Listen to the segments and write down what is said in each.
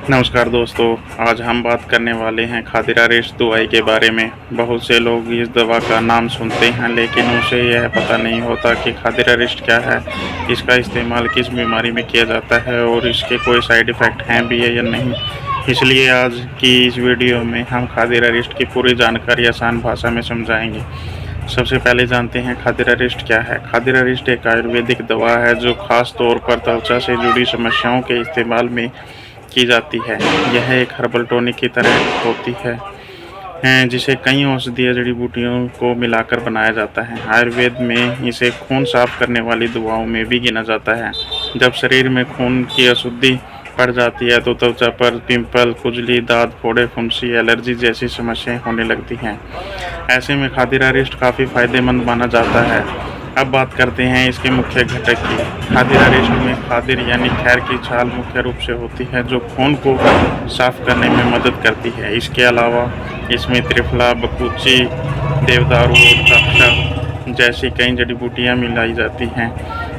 नमस्कार दोस्तों, आज हम बात करने वाले हैं खादिरा रेस्ट दवाई के बारे में। बहुत से लोग इस दवा का नाम सुनते हैं लेकिन उसे यह पता नहीं होता कि खादिरा रेस्ट क्या है, इसका इस्तेमाल किस बीमारी में किया जाता है और इसके कोई साइड इफ़ेक्ट हैं भी है या नहीं। इसलिए आज की इस वीडियो में हम खादिरा रेस्ट की पूरी जानकारी आसान भाषा में समझाएंगे। सबसे पहले जानते हैं खादिरा रेस्ट क्या है। खादिरा रेस्ट एक आयुर्वेदिक दवा है जो खास तौर पर त्वचा से जुड़ी समस्याओं के इस्तेमाल में की जाती है। यह एक हर्बल टॉनिक की तरह होती है जिसे कई औषधीय जड़ी बूटियों को मिलाकर बनाया जाता है। आयुर्वेद में इसे खून साफ करने वाली दवाओं में भी गिना जाता है। जब शरीर में खून की अशुद्धि पड़ जाती है तो त्वचा पर पिंपल, खुजली, दाद, फोड़े, फुंसी, एलर्जी जैसी समस्याएं होने लगती हैं। ऐसे में खादिरा रेस्ट काफ़ी फायदेमंद माना जाता है। अब बात करते हैं इसके मुख्य घटक की। खादिरा रेस्ट में खादिर यानी खैर की छाल मुख्य रूप से होती है जो खून को साफ करने में मदद करती है। इसके अलावा इसमें त्रिफला, बकुची, देवदारू और काक्षा जैसी कई जड़ी बूटियाँ मिलाई जाती हैं।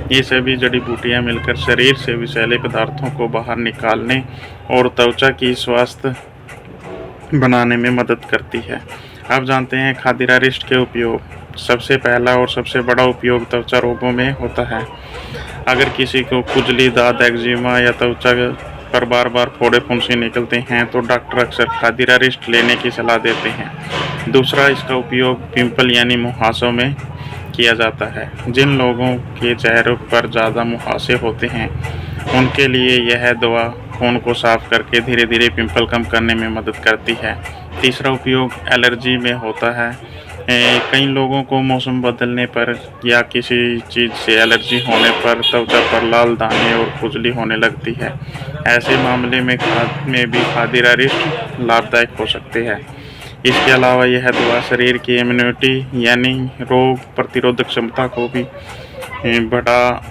ये सभी जड़ी बूटियाँ मिलकर शरीर से विषैले पदार्थों को बाहर निकालने और त्वचा की स्वास्थ्य बनाने में मदद करती है। अब जानते हैं खादिरा रेस्ट के उपयोग। सबसे पहला और सबसे बड़ा उपयोग त्वचा रोगों में होता है। अगर किसी को खुजली, दाद, एक्जिमा या त्वचा पर बार बार फोड़े फुंसी निकलते हैं तो डॉक्टर अक्सर खादिरा रेस्ट लेने की सलाह देते हैं। दूसरा, इसका उपयोग पिंपल यानी मुहासों में किया जाता है। जिन लोगों के चेहरों पर ज़्यादा मुहासे होते हैं उनके लिए यह दवा खून को साफ करके धीरे धीरे पिंपल कम करने में मदद करती है। तीसरा उपयोग एलर्जी में होता है। कई लोगों को मौसम बदलने पर या किसी चीज़ से एलर्जी होने पर त्वचा पर लाल दाने और खुजली होने लगती है। ऐसे मामले में भी खादिरा रेस्ट लाभदायक हो सकते हैं। इसके अलावा यह दवा शरीर की इम्यूनिटी यानी रोग प्रतिरोधक क्षमता को भी बढ़ा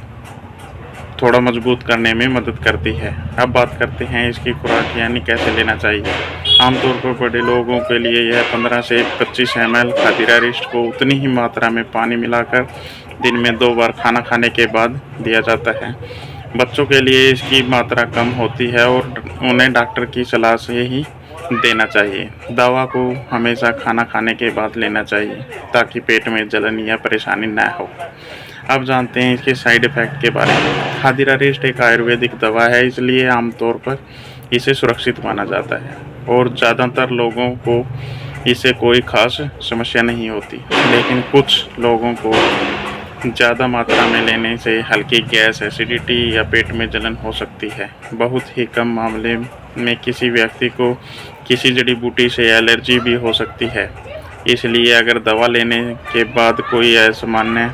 थोड़ा मजबूत करने में मदद करती है। अब बात करते हैं इसकी खुराक यानी कैसे लेना चाहिए। आमतौर पर बड़े लोगों के लिए यह 15 से 25 ml खादिरा रेस्ट को उतनी ही मात्रा में पानी मिलाकर दिन में 2 बार खाना खाने के बाद दिया जाता है। बच्चों के लिए इसकी मात्रा कम होती है और उन्हें डॉक्टर की सलाह से ही देना चाहिए। दवा को हमेशा खाना खाने के बाद लेना चाहिए ताकि पेट में जलन या परेशानी न हो। अब जानते हैं इसके साइड इफ़ेक्ट के बारे में। खादिरा रेस्ट एक आयुर्वेदिक दवा है इसलिए आमतौर पर इसे सुरक्षित माना जाता है और ज़्यादातर लोगों को इससे कोई खास समस्या नहीं होती। लेकिन कुछ लोगों को ज़्यादा मात्रा में लेने से हल्की गैस, एसिडिटी या पेट में जलन हो सकती है। बहुत ही कम मामले में किसी व्यक्ति को किसी जड़ी बूटी से एलर्जी भी हो सकती है। इसलिए अगर दवा लेने के बाद कोई असामान्य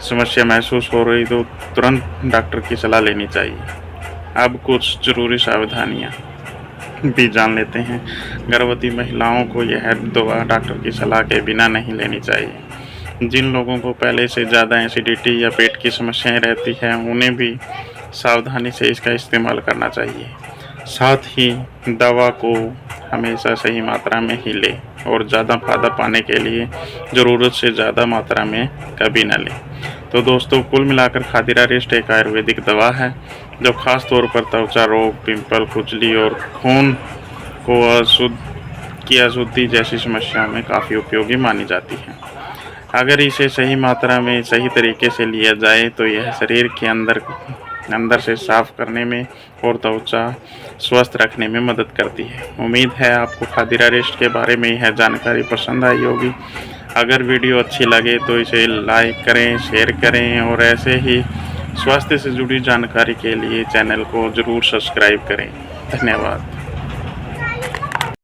समस्या महसूस हो रही तो तुरंत डॉक्टर की सलाह लेनी चाहिए। अब कुछ ज़रूरी सावधानियाँ भी जान लेते हैं। गर्भवती महिलाओं को यह दवा डॉक्टर की सलाह के बिना नहीं लेनी चाहिए। जिन लोगों को पहले से ज़्यादा एसिडिटी या पेट की समस्याएं रहती हैं उन्हें भी सावधानी से इसका इस्तेमाल करना चाहिए। साथ ही दवा को हमेशा सही मात्रा में ही लें और ज़्यादा फ़ायदा पाने के लिए ज़रूरत से ज़्यादा मात्रा में कभी न लें। तो दोस्तों, कुल मिलाकर खादिरा रेस्ट एक आयुर्वेदिक दवा है जो ख़ास तौर पर त्वचा रोग, पिंपल, खुजली और खून को अशुद्धि जैसी समस्याओं में काफ़ी उपयोगी मानी जाती है। अगर इसे सही मात्रा में सही तरीके से लिया जाए तो यह शरीर के अंदर से साफ करने में और त्वचा स्वस्थ रखने में मदद करती है। उम्मीद है आपको खादिरा रेस्ट के बारे में यह जानकारी पसंद आई होगी। अगर वीडियो अच्छी लगे तो इसे लाइक करें, शेयर करें और ऐसे ही स्वास्थ्य से जुड़ी जानकारी के लिए चैनल को ज़रूर सब्सक्राइब करें। धन्यवाद।